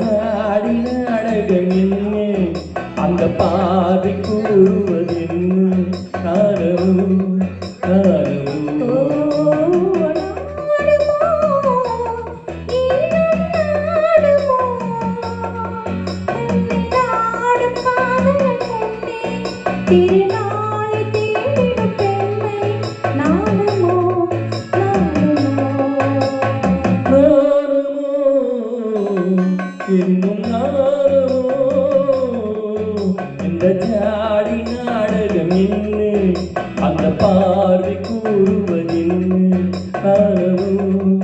ஜாடி நாடகம் என்ன அந்த பாதை கூறுவது என்ன காரணம் இன்னும் நானும் இந்த ஜாடி நாடகம் என்ன அந்த பார்வை கூறுவதென்ன ஆனவும்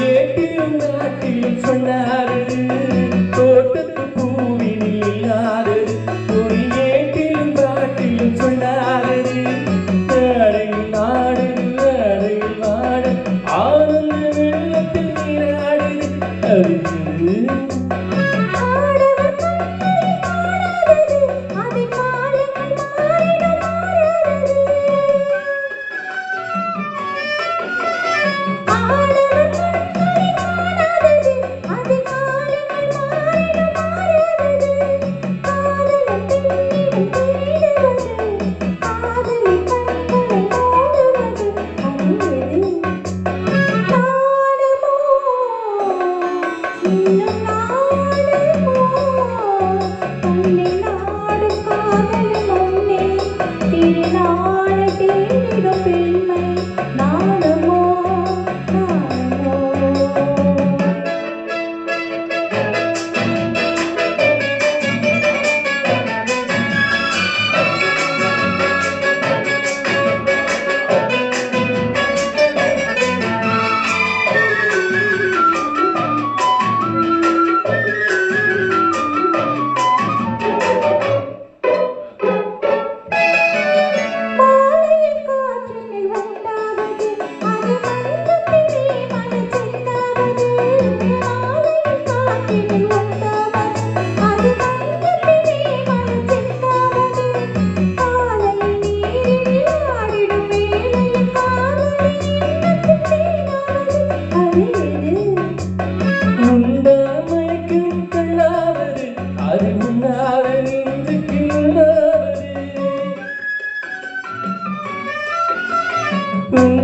ஏட்டிலும் நாட்டிலும் சொன்னாரு தோட்டத்து பூவினி இல்லாது ஒரு ஏட்டிலும் நாட்டிலும் சொன்னாரு அடையில் நாடு அடையில் நாடு ஆனந்த வெள்ளத்தில் நீராடு அறிந்தது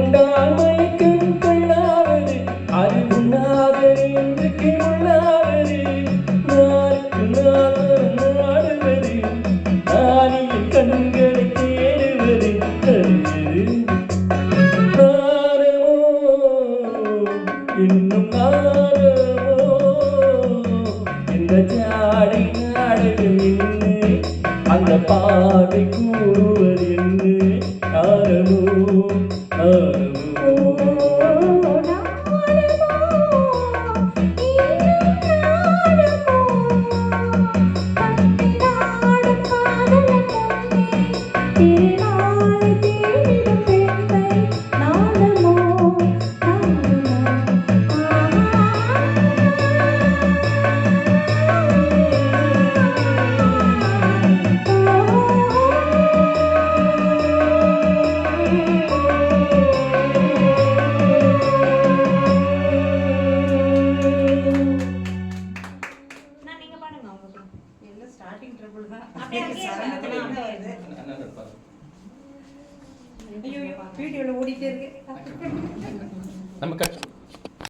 உண்டாமைக்கும் கொள்ளாவது அது உண்ணாவது இன்றைக்கு உள்ளாவது நாளுக்கு நாள் நாடுவது நாளின் கண்களை தேடுவது தருவது நாரமோ இன்னும் நாரமோ இந்த ஜாடை நாடகம் என்ன அந்த பாதை கூறுவது என்ன நாரமோ வீடியோல ஓடிட்டே இருக்கு.